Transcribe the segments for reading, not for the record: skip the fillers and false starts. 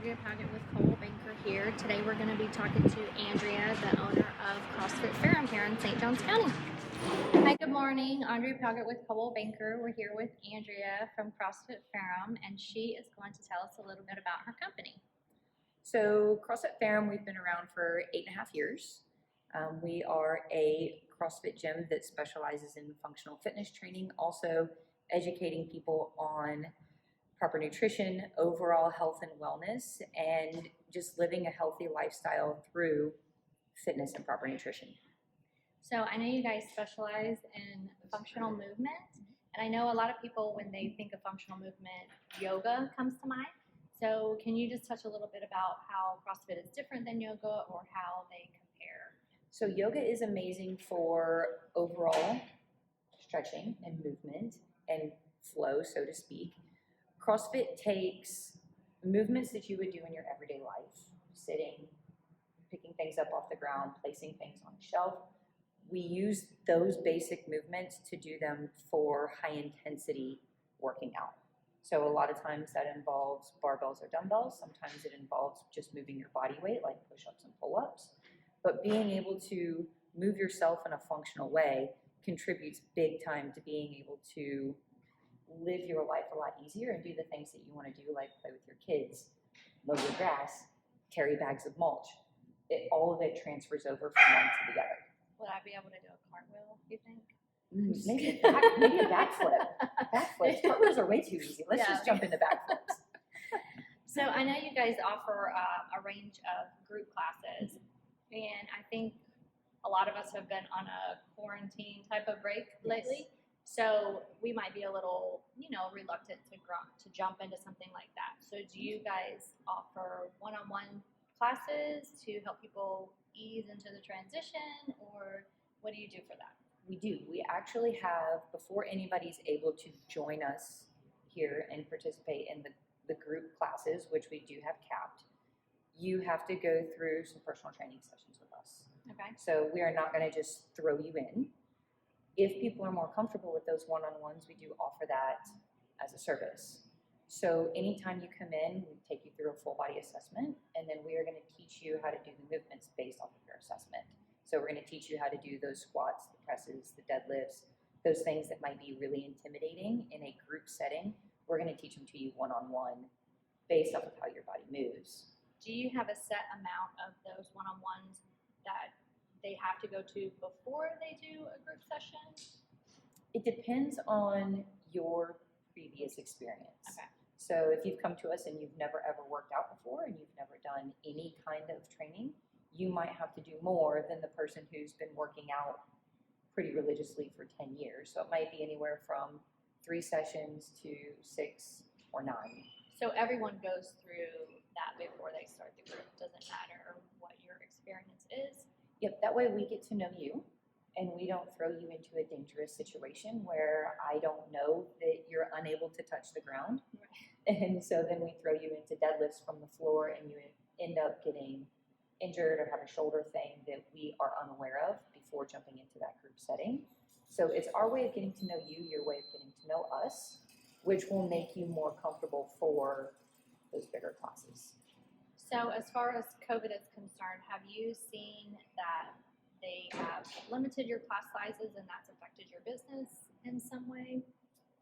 Andrea Palgut with Cole Banker here. Today we're going to be talking to Andrea, the owner of Crossfit Ferrum here in St. Johns County. Hi, good morning. Andrea Palgut with Cole Banker. We're here with Andrea from Crossfit Ferrum, and she is going to tell us a little bit about her company. So CrossFit Ferrum, we've been around for 8.5 years. We are a CrossFit gym that specializes in functional fitness training, also educating people on proper nutrition, overall health and wellness, and just living a healthy lifestyle through fitness and proper nutrition. So I know you guys specialize in functional movement, and I know a lot of people, when they think of functional movement, yoga comes to mind. So can you just touch a little bit about how CrossFit is different than yoga or how they compare? So yoga is amazing for overall stretching and movement and flow, so to speak. CrossFit takes movements that you would do in your everyday life, sitting, picking things up off the ground, placing things on a shelf. We use those basic movements to do them for high intensity working out. So a lot of times that involves barbells or dumbbells. Sometimes it involves just moving your body weight, like push-ups and pull-ups. But being able to move yourself in a functional way contributes big time to being able to live your life a lot easier and do the things that you want to do, like play with your kids, mow your grass, carry bags of mulch. All of it transfers over from one to the other. Would I be able to do a cartwheel, you think? Maybe a backflip. Backflips. Cartwheels are way too easy. Let's just jump into backflips. So I know you guys offer a range of group classes, and I think a lot of us have been on a quarantine type of break lately. So we might be a little, reluctant to jump into something like that. So do you guys offer one-on-one classes to help people ease into the transition, or what do you do for that? We do. We actually have, before anybody's able to join us here and participate in the group classes, which we do have capped, you have to go through some personal training sessions with us. Okay. So we are not going to just throw you in. If people are more comfortable with those one-on-ones, we do offer that as a service. So anytime you come in, we take you through a full body assessment, and then we are going to teach you how to do the movements based off of your assessment. So we're going to teach you how to do those squats, the presses, the deadlifts, those things that might be really intimidating in a group setting. We're going to teach them to you one-on-one based off of how your body moves. Do you have a set amount of those one-on-ones that they have to go to before they do a group session? It depends on your previous experience. Okay. So if you've come to us and you've never ever worked out before and you've never done any kind of training, you might have to do more than the person who's been working out pretty religiously for 10 years. So it might be anywhere from 3 sessions to 6 or 9. So everyone goes through that before they start the group. Doesn't matter what your experience is. Yep, that way we get to know you and we don't throw you into a dangerous situation where I don't know that you're unable to touch the ground. Right. And so then we throw you into deadlifts from the floor and you end up getting injured or have a shoulder thing that we are unaware of before jumping into that group setting. So it's our way of getting to know you, your way of getting to know us, which will make you more comfortable for those bigger classes. So as far as COVID is concerned, have you seen that they have limited your class sizes and that's affected your business in some way?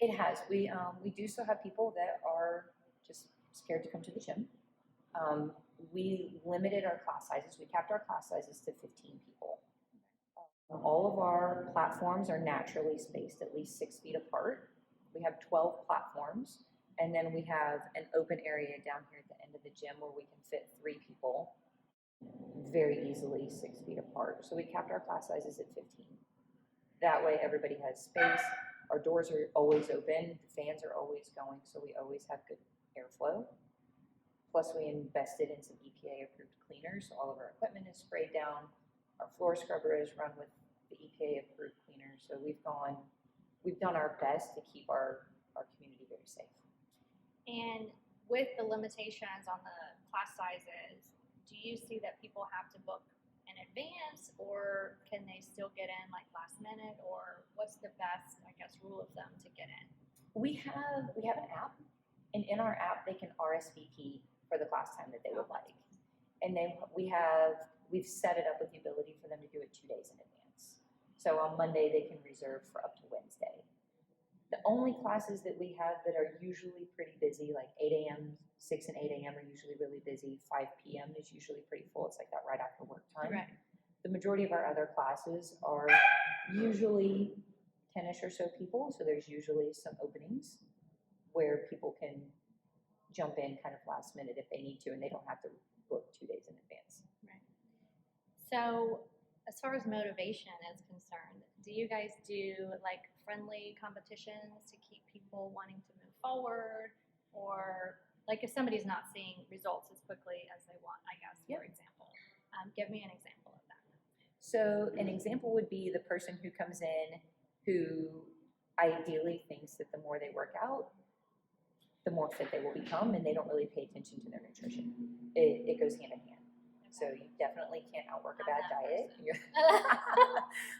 It has. We do still have people that are just scared to come to the gym. We limited our class sizes. We capped our class sizes to 15 people. All of our platforms are naturally spaced at least 6 feet apart. We have 12 platforms, and then we have an open area down here at the end of the gym where we can fit 3 people very easily 6 feet apart. So we capped our class sizes at 15. That way everybody has space. Our doors are always open. The fans are always going, so we always have good airflow. Plus, we invested in some EPA-approved cleaners, so all of our equipment is sprayed down. Our floor scrubber is run with the EPA-approved cleaner. So we've done our best to keep our community very safe. And with the limitations on the class sizes, do you see that people have to book in advance, or can they still get in like last minute, or what's the best, rule of thumb to get in? We have an app, and in our app they can RSVP for the class time that And then we've set it up with the ability for them to do it 2 days in advance. So on Monday, they can reserve for up to Wednesday. The only classes that we have that are usually pretty busy, like 8 a.m., 6 and 8 a.m. are usually really busy. 5 p.m. is usually pretty full. It's like that right after work time. Right. The majority of our other classes are usually 10-ish or so people. So there's usually some openings where people can jump in kind of last minute if they need to, and they don't have to book 2 days in advance. Right. So as far as motivation is concerned, do you guys do like friendly competitions to keep people wanting to move forward? Or like if somebody's not seeing results as quickly as they want, I guess, for example, give me an example of that. So an example would be the person who comes in who ideally thinks that the more they work out, the more fit they will become, and they don't really pay attention to their nutrition. It goes hand in hand. So you definitely can't outwork a bad diet.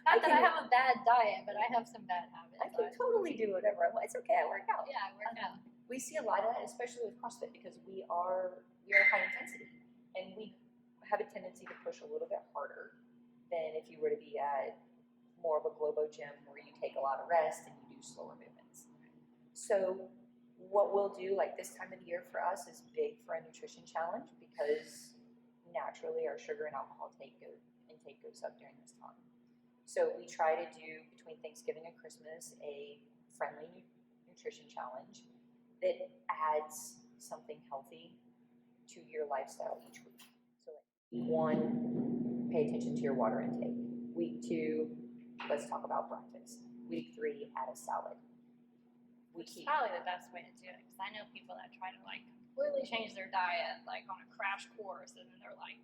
Not that I have a bad diet, but I have some bad habits. I can totally do whatever I want. It's okay, I work out. Yeah, I work out. We see a lot of that, especially with CrossFit, because we are high intensity, and we have a tendency to push a little bit harder than if you were to be at more of a Globo gym where you take a lot of rest and you do slower movements. So what we'll do, like this time of the year for us, is big for a nutrition challenge because naturally our sugar and alcohol intake goes up during this time. So we try to do between Thanksgiving and Christmas a friendly nutrition challenge that adds something healthy to your lifestyle each week. So week 1, pay attention to your water intake. Week 2, let's talk about breakfast. Week 3, add a salad. Which is probably the best way to do it, because I know people that try to like completely change their diet like on a crash course, and then they're like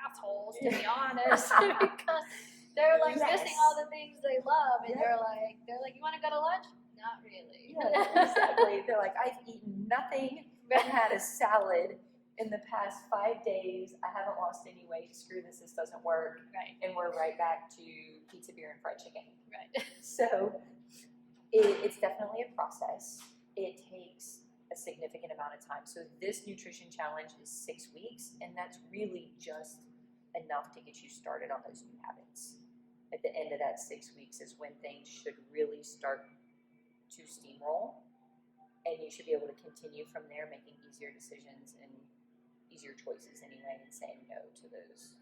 assholes, to be honest, because they're like missing all the things they love, and they're like, you want to go to lunch? Not really. Yeah, exactly. They're like, I've eaten nothing and had a salad in the past 5 days. I haven't lost any weight. Screw this. This doesn't work. Right. And we're right back to pizza, beer, and fried chicken. Right. So it's definitely a process. It takes a significant amount of time. So this nutrition challenge is 6 weeks, and that's really just enough to get you started on those new habits. At the end of that 6 weeks is when things should really start to steamroll, and you should be able to continue from there, making easier decisions and easier choices anyway, and saying no to those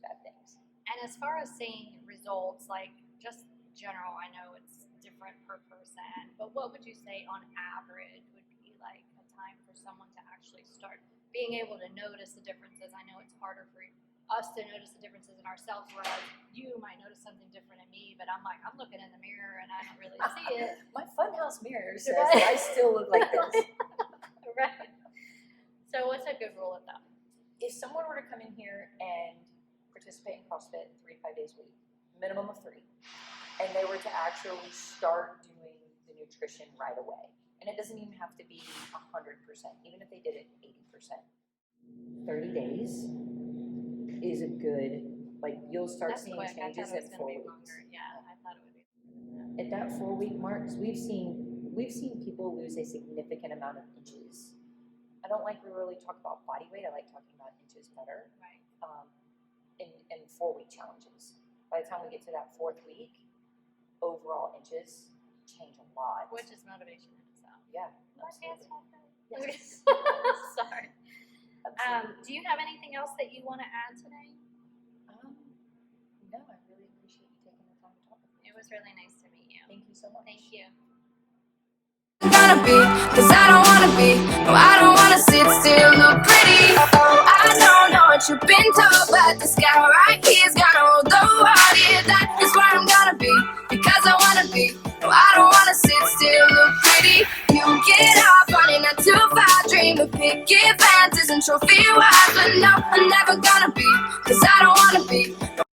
bad things. And as far as seeing results, like just general, I know it's different per person, but what would you say on average would be like a time for someone to actually start being able to notice the differences? I know it's harder for us to notice the differences in ourselves, whereas you might notice something different in me, but I'm like, I'm looking in the mirror and I don't really see it. My funhouse mirror says I still look like this. Right. So what's a good rule of thumb? If someone were to come in here and participate in CrossFit 3 to 5 days a week, minimum of 3, and they were to actually start doing the nutrition right away, and it doesn't even have to be 100%, even if they did it 80%, 30 days is a good, like, you'll start seeing changes at 4 weeks. Longer. Yeah, I thought it would be. At that 4-week mark, we've seen people lose a significant amount of inches. I don't like to really talk about body weight. I like talking about inches better. Right. In 4-week challenges. By the time we get to that 4th week, overall inches change a lot. Which is motivation in itself. Yeah. Absolutely. Yes. Sorry. Do you have anything else that you want to add today? No, I really appreciate you taking the time to talk with me. It was really nice to meet you. Thank you so much. Thank you. Gonna be, cause I don't wanna be, no, I don't wanna sit still, look pretty. I don't know what you've been told, but the sky right here's gonna hold the world. Yeah, that is where I'm gonna be, because I wanna be, no, I don't wanna sit still, look pretty. You get off running not too far, dream of picket fences and trophy wives.